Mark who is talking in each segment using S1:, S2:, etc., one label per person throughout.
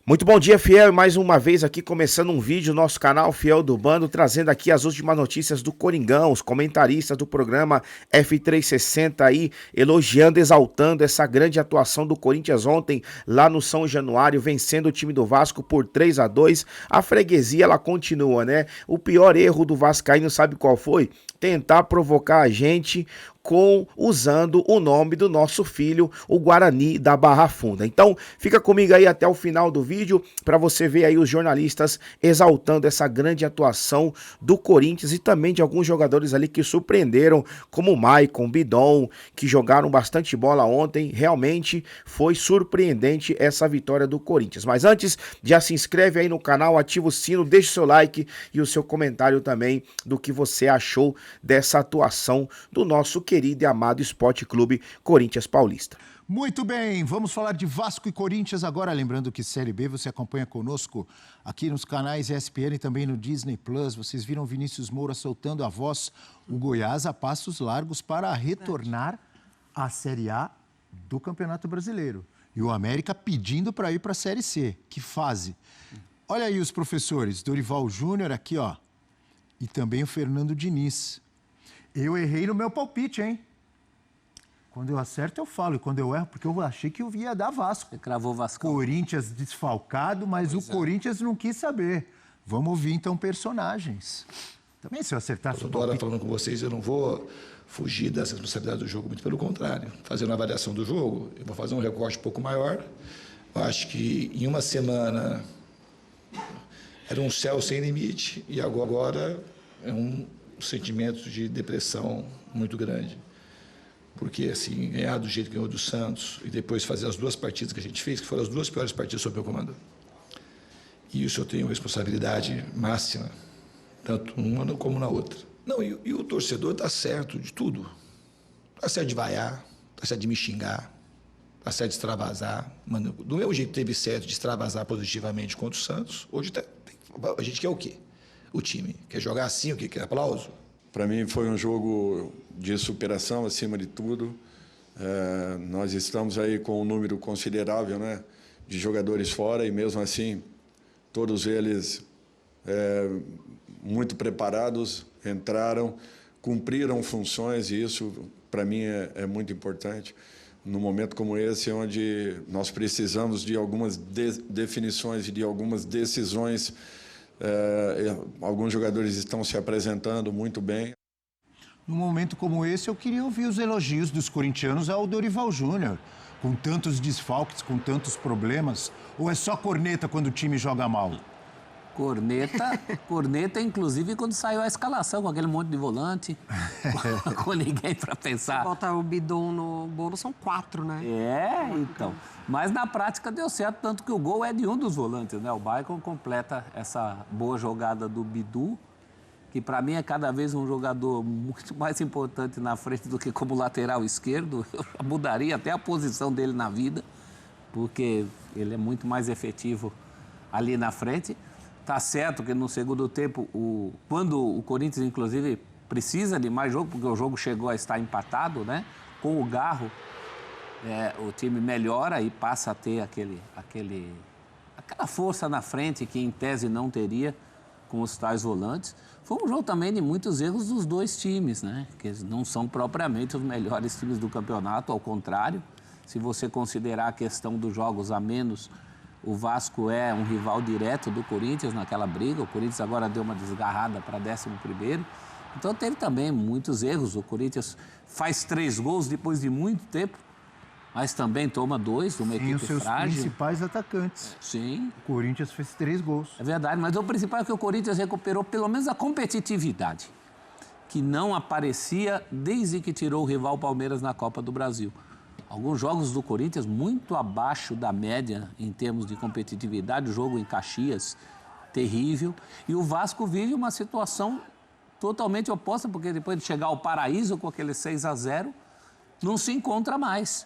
S1: Muito bom dia, fiel, e mais uma vez aqui começando um vídeo no nosso canal Fiel do Bando, trazendo aqui as últimas notícias do Coringão, os comentaristas do programa F360 aí, elogiando, exaltando essa grande atuação do Corinthians ontem lá no São Januário, vencendo o time do Vasco por 3-2. A freguesia, ela continua, né? O pior erro do vascaíno, sabe qual foi? Tentar provocar a gente usando o nome do nosso filho, o Guarani da Barra Funda. Então, fica comigo aí até o final do vídeo para você ver aí os jornalistas exaltando essa grande atuação do Corinthians e também de alguns jogadores ali que surpreenderam, como o Maicon, Bidon, que jogaram bastante bola ontem. Realmente foi surpreendente essa vitória do Corinthians. Mas antes, já se inscreve aí no canal, ativa o sino, deixa o seu like e o seu comentário também do que você achou dessa atuação do nosso querido e amado Esporte Clube Corinthians Paulista.
S2: Muito bem, vamos falar de Vasco e Corinthians agora, lembrando que Série B você acompanha conosco aqui nos canais ESPN e também no Disney Plus. Vocês viram Vinícius Moura soltando a voz, o Goiás a passos largos para retornar à Série A do Campeonato Brasileiro. E o América pedindo para ir para a Série C. Que fase. Olha aí os professores, Dorival Júnior aqui, ó, e também o Fernando Diniz. Eu errei no meu palpite, hein? Quando eu acerto, eu falo. E quando eu erro, porque eu achei que eu ia dar Vasco.
S3: Você cravou Vasco.
S2: Corinthians desfalcado, mas o Corinthians não quis saber. Vamos ouvir, então, personagens. Também, se eu acertar...
S4: Eu estou falando com vocês, eu não vou fugir dessa responsabilidade do jogo, muito pelo contrário. Fazendo a avaliação do jogo, eu vou fazer um recorte um pouco maior. Eu acho que em uma semana era um céu sem limite e agora é um sentimento de depressão muito grande. Porque, assim, ganhar do jeito que ganhou do Santos e depois fazer as duas partidas que a gente fez, que foram as duas piores partidas sob meu comando. E isso eu tenho responsabilidade máxima, tanto numa como na outra. Não, e o torcedor está certo de tudo. Está certo de vaiar, está certo de me xingar, está certo de extravasar. Mano, do mesmo jeito que teve certo de extravasar positivamente contra o Santos, hoje a gente quer o quê? O time quer jogar assim, o que quer aplauso?
S5: Para mim foi um jogo de superação acima de tudo. Nós estamos aí com um número considerável, né, de jogadores fora e mesmo assim todos eles muito preparados, entraram, cumpriram funções e isso para mim é muito importante. Num momento como esse, onde nós precisamos de algumas definições e de algumas decisões. Alguns jogadores estão se apresentando muito bem.
S2: Num momento como esse, eu queria ouvir os elogios dos corintianos ao Dorival Júnior. Com tantos desfalques, com tantos problemas, ou é só corneta quando o time joga mal?
S3: Corneta, inclusive, quando saiu a escalação, com aquele monte de volante, com ninguém para pensar.
S6: Bota o Bidon no bolo, são 4, né?
S3: Então. Mas na prática deu certo, tanto que o gol é de um dos volantes, né? O Maicon completa essa boa jogada do Bidu, que para mim é cada vez um jogador muito mais importante na frente do que como lateral esquerdo. Eu mudaria até a posição dele na vida, porque ele é muito mais efetivo ali na frente. Tá certo que no segundo tempo, quando o Corinthians, inclusive, precisa de mais jogo, porque o jogo chegou a estar empatado, né? Com o Garro, o time melhora e passa a ter aquela força na frente que, em tese, não teria com os tais volantes. Foi um jogo também de muitos erros dos dois times, né? Que não são propriamente os melhores times do campeonato, ao contrário. Se você considerar a questão dos jogos a menos... O Vasco é um rival direto do Corinthians naquela briga. O Corinthians agora deu uma desgarrada para 11º. Então teve também muitos erros. O Corinthians faz 3 gols depois de muito tempo, mas também toma 2 de uma equipe frágil.
S2: Sem os seus principais atacantes.
S3: Sim.
S2: O Corinthians fez 3 gols.
S3: É verdade, mas o principal é que o Corinthians recuperou pelo menos a competitividade, que não aparecia desde que tirou o rival Palmeiras na Copa do Brasil. Alguns jogos do Corinthians muito abaixo da média em termos de competitividade, o jogo em Caxias, terrível. E o Vasco vive uma situação totalmente oposta, porque depois de chegar ao paraíso com aquele 6-0, não se encontra mais.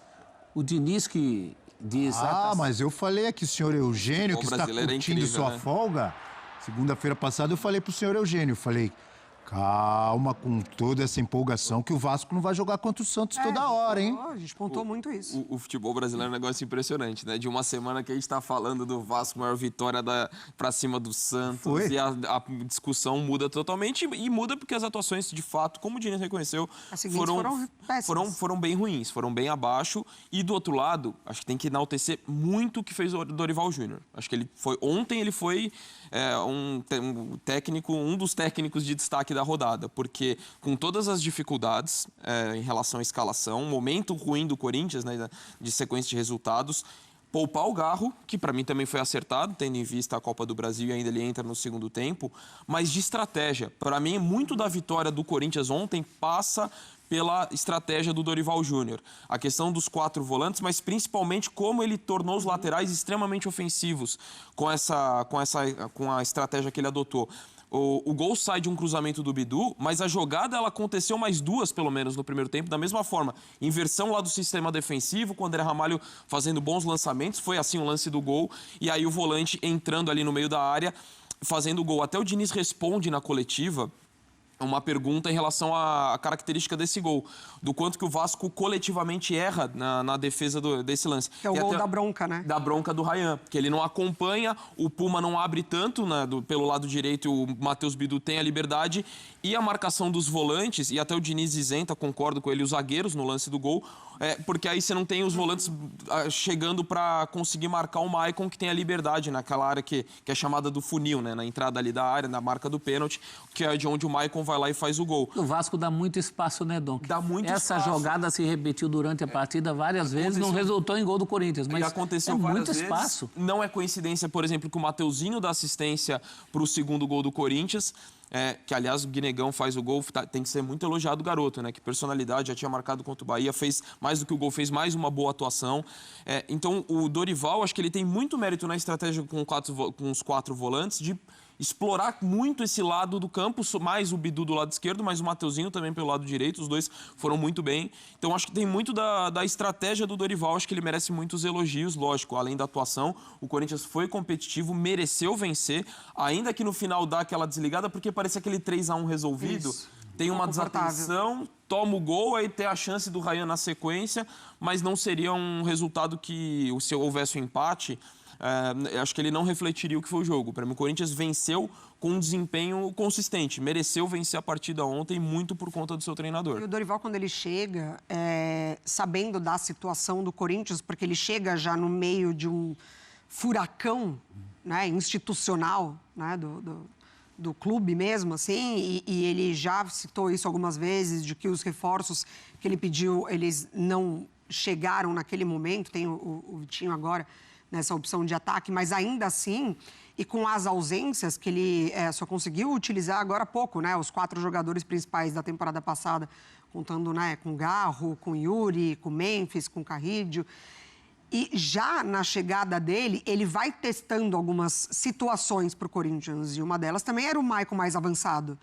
S3: O Diniz que diz...
S2: mas eu falei aqui, senhor Eugênio, que está curtindo sua folga. Segunda-feira passada eu falei para o senhor Eugênio, falei... Calma com toda essa empolgação que o Vasco não vai jogar contra o Santos toda hora, hein?
S6: A gente pontuou muito isso.
S7: O futebol brasileiro é um negócio impressionante, né? De uma semana que a gente está falando do Vasco, maior vitória para cima do Santos.
S2: Foi.
S7: E a discussão muda totalmente. E muda porque as atuações, de fato, como o Diniz reconheceu,
S6: foram péssimas.
S7: foram bem ruins, foram bem abaixo. E do outro lado, acho que tem que enaltecer muito o que fez o Dorival Júnior. Acho que ontem ele foi um dos técnicos de destaque da rodada, porque com todas as dificuldades em relação à escalação, momento ruim do Corinthians, né, de sequência de resultados, poupar o Garro, que para mim também foi acertado, tendo em vista a Copa do Brasil e ainda ele entra no segundo tempo, mas de estratégia. Para mim, muito da vitória do Corinthians ontem passa pela estratégia do Dorival Júnior. A questão dos 4 volantes, mas principalmente como ele tornou os laterais extremamente ofensivos com a estratégia que ele adotou. O gol sai de um cruzamento do Bidu, mas a jogada ela aconteceu mais 2, pelo menos, no primeiro tempo, da mesma forma. Inversão lá do sistema defensivo, com o André Ramalho fazendo bons lançamentos, foi assim o lance do gol, e aí o volante entrando ali no meio da área, fazendo o gol. Até o Diniz responde na coletiva uma pergunta em relação à característica desse gol, do quanto que o Vasco coletivamente erra na defesa desse lance.
S6: Que é o gol da bronca, né?
S7: Da bronca do Ryan, que ele não acompanha, o Puma não abre tanto, né, pelo lado direito, e o Matheus Bidu tem a liberdade, e a marcação dos volantes, e até o Diniz isenta, concordo com ele, os zagueiros no lance do gol, porque aí você não tem os volantes chegando para conseguir marcar o Maicon, que tem a liberdade naquela área que é chamada do funil, né, na entrada ali da área, na marca do pênalti, que é de onde o Maicon vai lá e faz o gol.
S3: O Vasco dá muito espaço, né, Dom?
S7: Dá muito
S3: Essa
S7: espaço.
S3: jogada se repetiu durante a partida várias vezes, não resultou em gol do Corinthians, mas
S7: aconteceu
S3: muito
S7: várias
S3: espaço.
S7: Vezes. Não é coincidência, por exemplo, que o Mateuzinho dá assistência para o segundo gol do Corinthians, que aliás o Guinegão faz o gol, tem que ser muito elogiado o garoto, né? Que personalidade, já tinha marcado contra o Bahia, fez mais do que o gol, fez mais uma boa atuação. Então o Dorival, acho que ele tem muito mérito na estratégia com os 4 volantes de explorar muito esse lado do campo, mais o Bidu do lado esquerdo, mas o Mateuzinho também pelo lado direito, os dois foram muito bem. Então acho que tem muito da estratégia do Dorival, acho que ele merece muitos elogios, lógico, além da atuação. O Corinthians foi competitivo, mereceu vencer, ainda que no final dá aquela desligada, porque parece aquele 3-1 resolvido. Isso. Tem uma desatenção, toma o gol, aí tem a chance do Ryan na sequência, mas não seria um resultado que, se houvesse um empate, acho que ele não refletiria o que foi o jogo. Para mim, o Corinthians venceu com um desempenho consistente. Mereceu vencer a partida ontem muito por conta do seu treinador.
S6: E o Dorival, quando ele chega, sabendo da situação do Corinthians, porque ele chega já no meio de um furacão, né, institucional, né, do clube mesmo, assim, e ele já citou isso algumas vezes, de que os reforços que ele pediu, eles não chegaram naquele momento. Tem o Vitinho agora nessa opção de ataque, mas ainda assim, e com as ausências que ele só conseguiu utilizar agora há pouco, né? Os 4 jogadores principais da temporada passada, contando, né, com Garro, com Yuri, com Memphis, com Carrídio. E já na chegada dele, ele vai testando algumas situações para o Corinthians, e uma delas também era o Maicon mais avançado,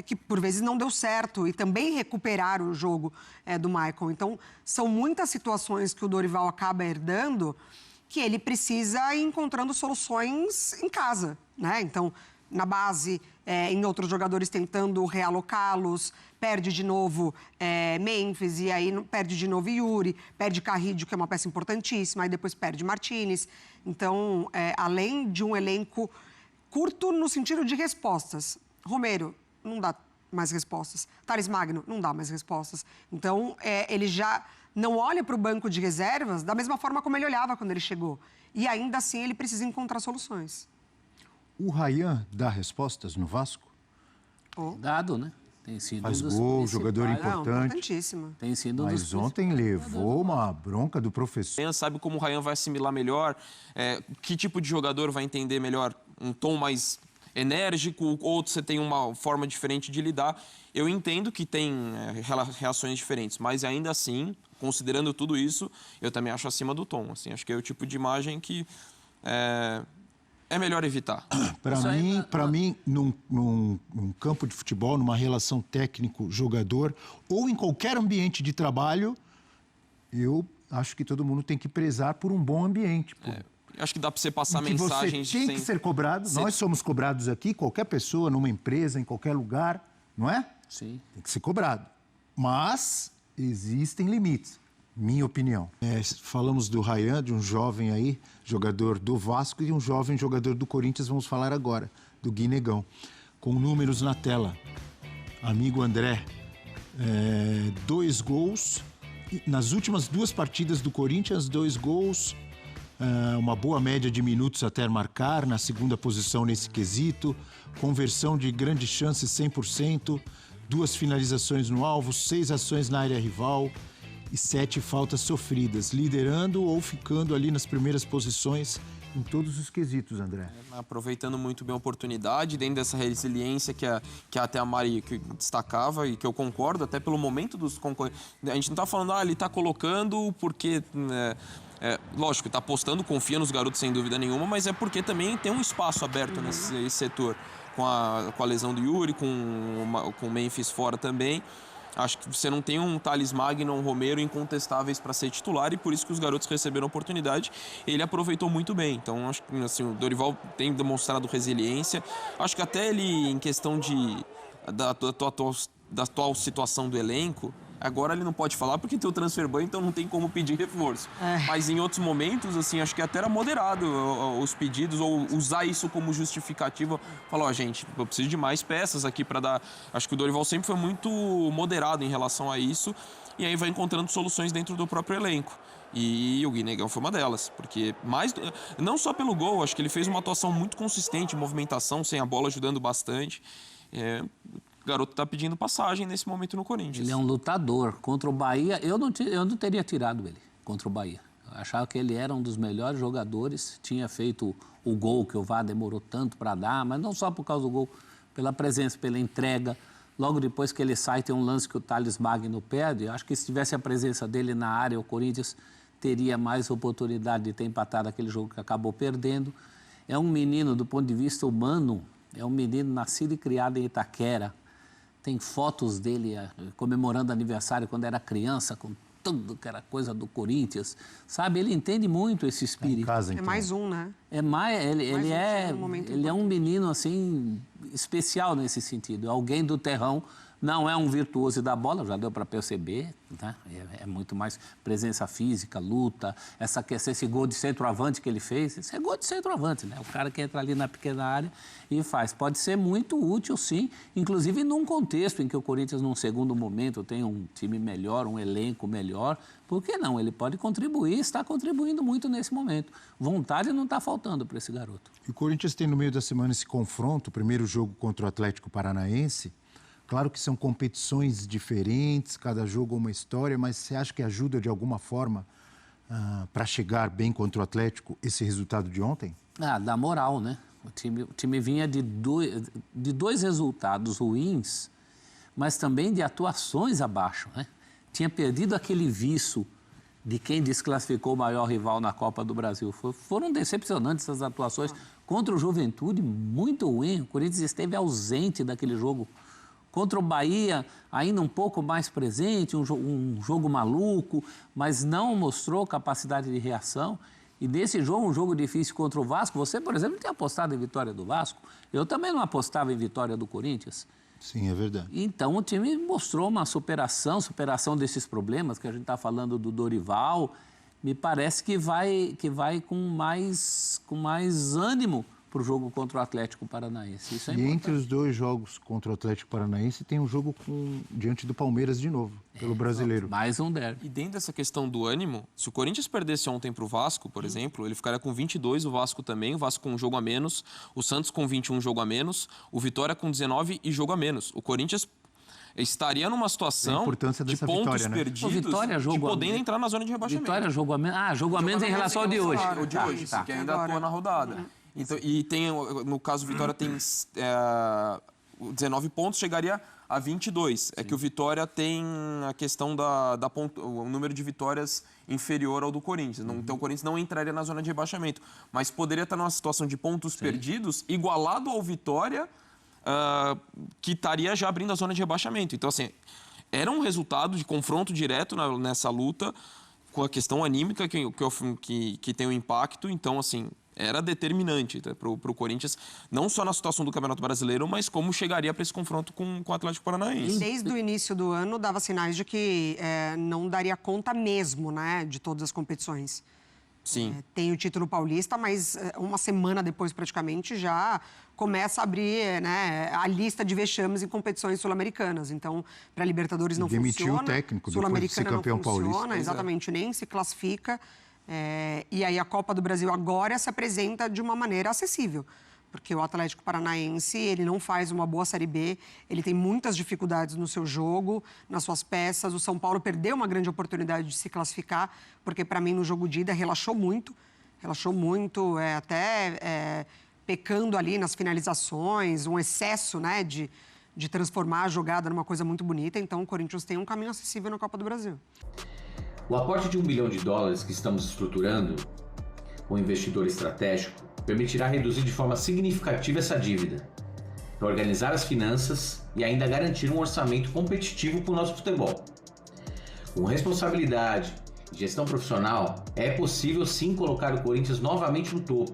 S6: que por vezes não deu certo, e também recuperar o jogo do Maicon. Então, são muitas situações que o Dorival acaba herdando, que ele precisa ir encontrando soluções em casa, né? Então, na base, em outros jogadores tentando realocá-los, perde de novo Memphis, e aí perde de novo Yuri, perde Carrídio, que é uma peça importantíssima, aí depois perde Martinez. Então, além de um elenco curto no sentido de respostas, Romero não dá mais respostas, Thales Magno não dá mais respostas. Então, ele já não olha para o banco de reservas da mesma forma como ele olhava quando ele chegou. E ainda assim ele precisa encontrar soluções.
S2: O Ryan dá respostas no Vasco?
S3: Dado, né? Tem sido
S2: faz gol, jogador importante.
S6: Importantíssimo.
S3: Tem sido
S2: mas ontem levou uma bronca do professor.
S7: Sabe como o Ryan vai assimilar melhor, que tipo de jogador vai entender melhor, um tom mais enérgico, ou você tem uma forma diferente de lidar. Eu entendo que tem reações diferentes, mas ainda assim, considerando tudo isso, eu também acho acima do tom. Assim, acho que é o tipo de imagem que é melhor evitar.
S2: Para mim, num campo de futebol, numa relação técnico-jogador, ou em qualquer ambiente de trabalho, eu acho que todo mundo tem que prezar por um bom ambiente.
S7: Acho que dá para você passar
S2: que
S7: mensagens...
S2: Você tem que ser cobrado. Nós somos cobrados aqui, qualquer pessoa, numa empresa, em qualquer lugar. não é?
S3: Sim.
S2: Tem que ser cobrado. Mas existem limites, minha opinião. Falamos do Ryan, de um jovem aí, jogador do Vasco, e um jovem jogador do Corinthians, vamos falar agora, do Guinegão. Com números na tela. Amigo André, 2 gols. Nas últimas 2 partidas do Corinthians, 2 gols. Uma boa média de minutos até marcar, na segunda posição nesse quesito. Conversão de grandes chances 100%. 2 finalizações no alvo, 6 ações na área rival e 7 faltas sofridas, liderando ou ficando ali nas primeiras posições em todos os quesitos, André.
S7: Aproveitando muito bem a oportunidade, dentro dessa resiliência que até a Mari destacava e que eu concordo, até pelo momento dos concorrentes. A gente não está falando, ele está colocando porque... lógico, está apostando, confia nos garotos sem dúvida nenhuma, mas é porque também tem um espaço aberto nesse setor. Com a lesão do Yuri, com o Memphis fora também. Acho que você não tem um Thales Magno, um Romero incontestáveis para ser titular e por isso que os garotos receberam a oportunidade. Ele aproveitou muito bem. Então, acho que assim, o Dorival tem demonstrado resiliência. Acho que até ele, em questão da atual situação do elenco, agora ele não pode falar porque tem o transfer ban, então não tem como pedir reforço. Mas em outros momentos, assim, acho que até era moderado os pedidos ou usar isso como justificativa. Falar, gente, eu preciso de mais peças aqui para dar... Acho que o Dorival sempre foi muito moderado em relação a isso e aí vai encontrando soluções dentro do próprio elenco. E o Guinegão foi uma delas, porque não só pelo gol, acho que ele fez uma atuação muito consistente, movimentação, sem a bola, ajudando bastante. O garoto está pedindo passagem nesse momento no Corinthians.
S3: Ele é um lutador. Contra o Bahia, eu não teria tirado ele contra o Bahia. Eu achava que ele era um dos melhores jogadores, tinha feito o gol que o VAR demorou tanto para dar, mas não só por causa do gol, pela presença, pela entrega. Logo depois que ele sai, tem um lance que o Thales Magno perde. Eu acho que se tivesse a presença dele na área, o Corinthians teria mais oportunidade de ter empatado aquele jogo que acabou perdendo. É um menino, do ponto de vista humano, é um menino nascido e criado em Itaquera. Tem fotos dele comemorando aniversário quando era criança, com tudo que era coisa do Corinthians. Sabe, ele entende muito esse espírito.
S2: Casa, então.
S6: É mais um, né?
S3: Ele é um menino, assim, especial nesse sentido. Alguém do terrão, não é um virtuoso da bola, já deu para perceber, né? É muito mais presença física, luta, esse gol de centroavante que ele fez, esse é gol de centroavante, né? O cara que entra ali na pequena área e faz. Pode ser muito útil, sim, inclusive num contexto em que o Corinthians, num segundo momento, tem um time melhor, um elenco melhor. Por que não? Ele pode contribuir, está contribuindo muito nesse momento. Vontade não está faltando para esse garoto.
S2: E o Corinthians tem no meio da semana esse confronto, o primeiro jogo contra o Atlético Paranaense. Claro que são competições diferentes, cada jogo é uma história, mas você acha que ajuda de alguma forma para chegar bem contra o Atlético esse resultado de ontem?
S3: Dá moral, né? O time vinha de dois resultados ruins, mas também de atuações abaixo, né? Tinha perdido aquele viço de quem desclassificou o maior rival na Copa do Brasil. Foram decepcionantes essas atuações. Contra o Juventude, muito ruim. O Corinthians esteve ausente daquele jogo. Contra o Bahia, ainda um pouco mais presente, um jogo maluco, mas não mostrou capacidade de reação. E nesse jogo, um jogo difícil contra o Vasco, você, por exemplo, tem apostado em vitória do Vasco. Eu também não apostava em vitória do Corinthians.
S2: Sim, é verdade.
S3: Então, o time mostrou uma superação desses problemas que a gente está falando do Dorival. Me parece que vai com mais ânimo para o jogo contra o Atlético Paranaense. Isso é importante.
S2: Entre os dois jogos contra o Atlético Paranaense, tem um jogo diante do Palmeiras de novo, pelo Brasileiro.
S3: Mais um derby.
S7: E dentro dessa questão do ânimo, se o Corinthians perdesse ontem para o Vasco, por exemplo, ele ficaria com 22, o Vasco também, o Vasco com um jogo a menos, o Santos com 21 jogo a menos, o Vitória com 19 e jogo a menos. O Corinthians estaria numa situação de pontos
S2: vitória, né?
S7: perdidos,
S3: Vitória,
S7: de podendo entrar na zona de rebaixamento.
S3: Vitória, jogo a menos. Jogo a menos em relação ao de hoje.
S7: O de hoje, que ainda atua na rodada. Então, e tem, no caso, o Vitória tem 19 pontos, chegaria a 22. Sim. É que o Vitória tem a questão o número de vitórias inferior ao do Corinthians. Então o Corinthians não entraria na zona de rebaixamento. Mas poderia estar numa situação de pontos perdidos, igualado ao Vitória, que estaria já abrindo a zona de rebaixamento. Então, assim, era um resultado de confronto direto nessa luta, com a questão anímica que tem um impacto. Então, assim, era determinante, tá, para o Corinthians, não só na situação do Campeonato Brasileiro, mas como chegaria para esse confronto com o Atlético Paranaense.
S6: Desde o início do ano, dava sinais de que não daria conta mesmo, né, de todas as competições.
S7: Sim.
S6: Tem o título paulista, mas uma semana depois, praticamente, já começa a abrir, né, a lista de vexames em competições sul-americanas. Então, para a Libertadores não
S2: Demitiu
S6: funciona.
S2: o técnico depois de ser
S6: Sul-Americana não
S2: campeão
S6: funciona,
S2: paulista.
S6: exatamente, nem se classifica. E aí a Copa do Brasil agora se apresenta de uma maneira acessível. Porque o Atlético Paranaense, ele não faz uma boa Série B, ele tem muitas dificuldades no seu jogo, nas suas peças. O São Paulo perdeu uma grande oportunidade de se classificar, porque, para mim, no jogo de ida, relaxou muito, até pecando ali nas finalizações, um excesso, né, de transformar a jogada numa coisa muito bonita. Então, o Corinthians tem um caminho acessível na Copa do Brasil.
S8: O aporte de $1 bilhão que estamos estruturando com um investidor estratégico permitirá reduzir de forma significativa essa dívida, para organizar as finanças e ainda garantir um orçamento competitivo para o nosso futebol. Com responsabilidade e gestão profissional, é possível sim colocar o Corinthians novamente no topo,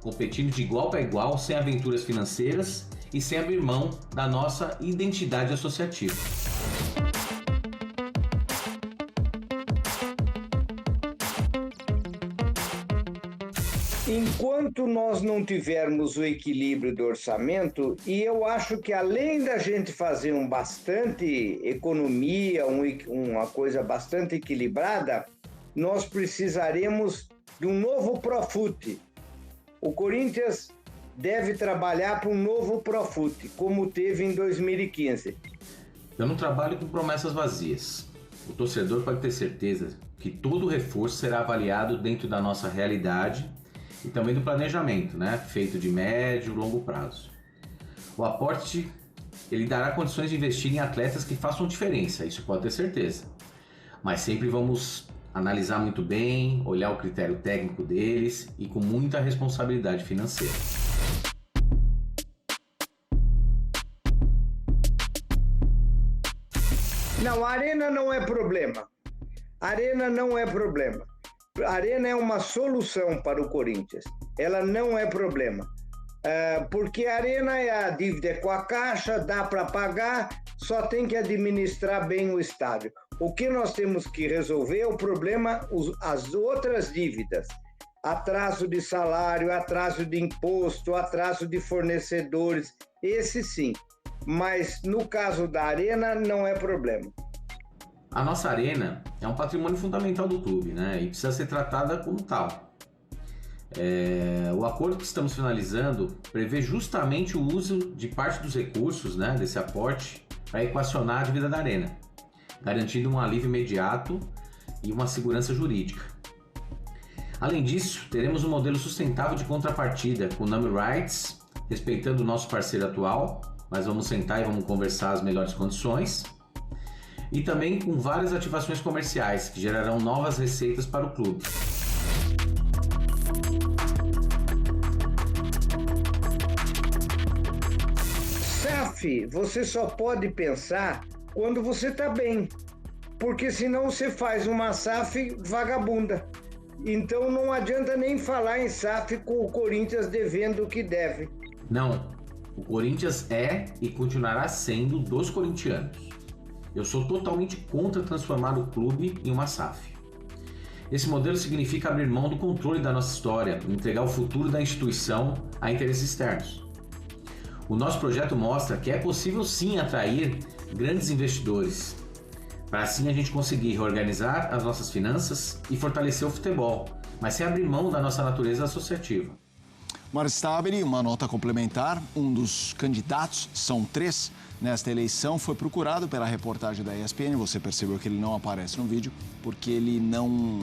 S8: competindo de igual para igual, sem aventuras financeiras e sem abrir mão da nossa identidade associativa.
S9: Enquanto nós não tivermos o equilíbrio do orçamento, e eu acho que além da gente fazer bastante economia, uma coisa bastante equilibrada, nós precisaremos de um novo Profut. O Corinthians deve trabalhar para um novo Profut, como teve em 2015.
S8: Eu não trabalho com promessas vazias. O torcedor pode ter certeza que todo reforço será avaliado dentro da nossa realidade e também do planejamento, né, feito de médio e longo prazo. O aporte, ele dará condições de investir em atletas que façam diferença, isso pode ter certeza. Mas sempre vamos analisar muito bem, olhar o critério técnico deles e com muita responsabilidade financeira.
S9: Não, a Arena não é problema. A Arena não é problema. A Arena é uma solução para o Corinthians. Ela não é problema. Porque a Arena a dívida é com a Caixa, dá para pagar, só tem que administrar bem o estádio. O que nós temos que resolver é o problema, as outras dívidas. Atraso de salário, atraso de imposto, atraso de fornecedores, esse sim. Mas no caso da Arena não é problema.
S8: A nossa arena é um patrimônio fundamental do clube, né? E precisa ser tratada como tal. O acordo que estamos finalizando prevê justamente o uso de parte dos recursos, né, desse aporte para equacionar a dívida da arena, garantindo um alívio imediato e uma segurança jurídica. Além disso, teremos um modelo sustentável de contrapartida com number rights, respeitando o nosso parceiro atual, mas vamos sentar e vamos conversar as melhores condições. E também com várias ativações comerciais que gerarão novas receitas para o clube.
S9: SAF, você só pode pensar quando você está bem, porque senão você faz uma SAF vagabunda. Então não adianta nem falar em SAF com o Corinthians devendo o que deve.
S8: Não, o Corinthians é e continuará sendo dos corintianos. Eu sou totalmente contra transformar o clube em uma SAF. Esse modelo significa abrir mão do controle da nossa história e entregar o futuro da instituição a interesses externos. O nosso projeto mostra que é possível sim atrair grandes investidores, para assim a gente conseguir reorganizar as nossas finanças e fortalecer o futebol, mas sem abrir mão da nossa natureza associativa.
S2: Mário Stabile, uma nota complementar, um dos candidatos, são 3 nesta eleição, foi procurado pela reportagem da ESPN, você percebeu que ele não aparece no vídeo, porque ele não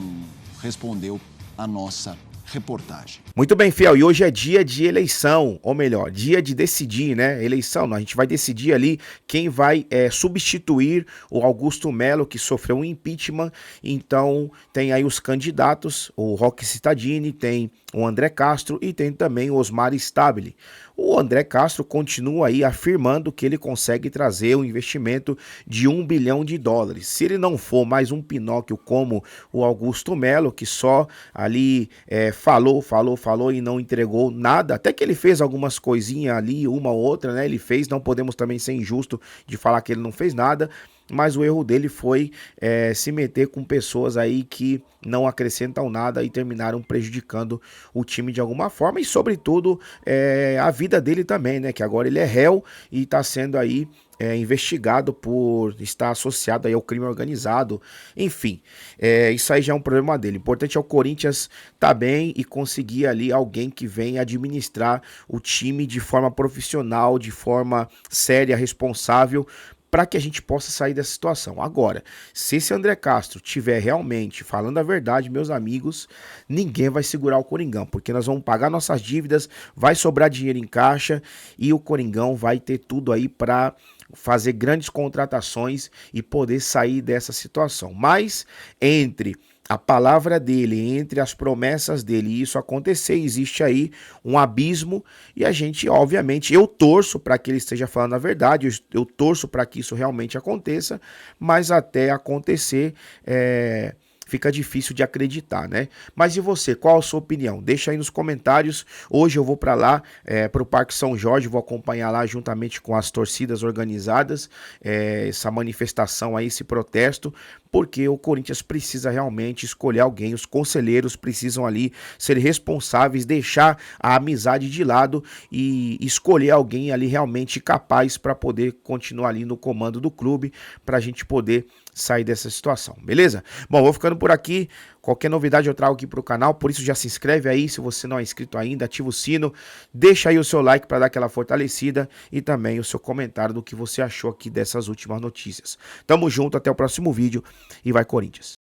S2: respondeu a nossa reportagem.
S1: Muito bem, Fiel, e hoje é dia de eleição, ou melhor, dia de decidir, né? Eleição, a gente vai decidir ali quem vai substituir o Augusto Melo, que sofreu um impeachment. Então tem aí os candidatos, o Roque Cittadini, tem o André Castro e tem também o Osmar Stabile. O André Castro continua aí afirmando que ele consegue trazer um investimento de $1 bilhão. Se ele não for mais um Pinóquio como o Augusto Melo, que só ali falou e não entregou nada, até que ele fez algumas coisinhas ali, uma ou outra, né? Ele fez, não podemos também ser injusto de falar que ele não fez nada, mas o erro dele foi se meter com pessoas aí que não acrescentam nada e terminaram prejudicando o time de alguma forma e, sobretudo, a vida dele também, né? Que agora ele é réu e está sendo aí investigado por estar associado aí ao crime organizado. Enfim, isso aí já é um problema dele. O importante é o Corinthians tá bem e conseguir ali alguém que venha administrar o time de forma profissional, de forma séria, responsável, para que a gente possa sair dessa situação. Agora, se esse André Castro tiver realmente falando a verdade, meus amigos, ninguém vai segurar o Coringão, porque nós vamos pagar nossas dívidas, vai sobrar dinheiro em caixa e o Coringão vai ter tudo aí para fazer grandes contratações e poder sair dessa situação. Mas entre a palavra dele, entre as promessas dele e isso acontecer, existe aí um abismo e a gente, obviamente, eu torço para que ele esteja falando a verdade, eu torço para que isso realmente aconteça, mas até acontecer, fica difícil de acreditar, né? Mas e você, qual a sua opinião? Deixa aí nos comentários. Hoje eu vou para lá, para o Parque São Jorge, vou acompanhar lá juntamente com as torcidas organizadas, essa manifestação aí, esse protesto, porque o Corinthians precisa realmente escolher alguém, os conselheiros precisam ali ser responsáveis, deixar a amizade de lado e escolher alguém ali realmente capaz para poder continuar ali no comando do clube, para a gente poder sair dessa situação, beleza? Bom, vou ficando por aqui. Qualquer novidade eu trago aqui pro canal, por isso já se inscreve aí, se você não é inscrito ainda, ativa o sino, deixa aí o seu like para dar aquela fortalecida e também o seu comentário do que você achou aqui dessas últimas notícias. Tamo junto, até o próximo vídeo e vai Corinthians!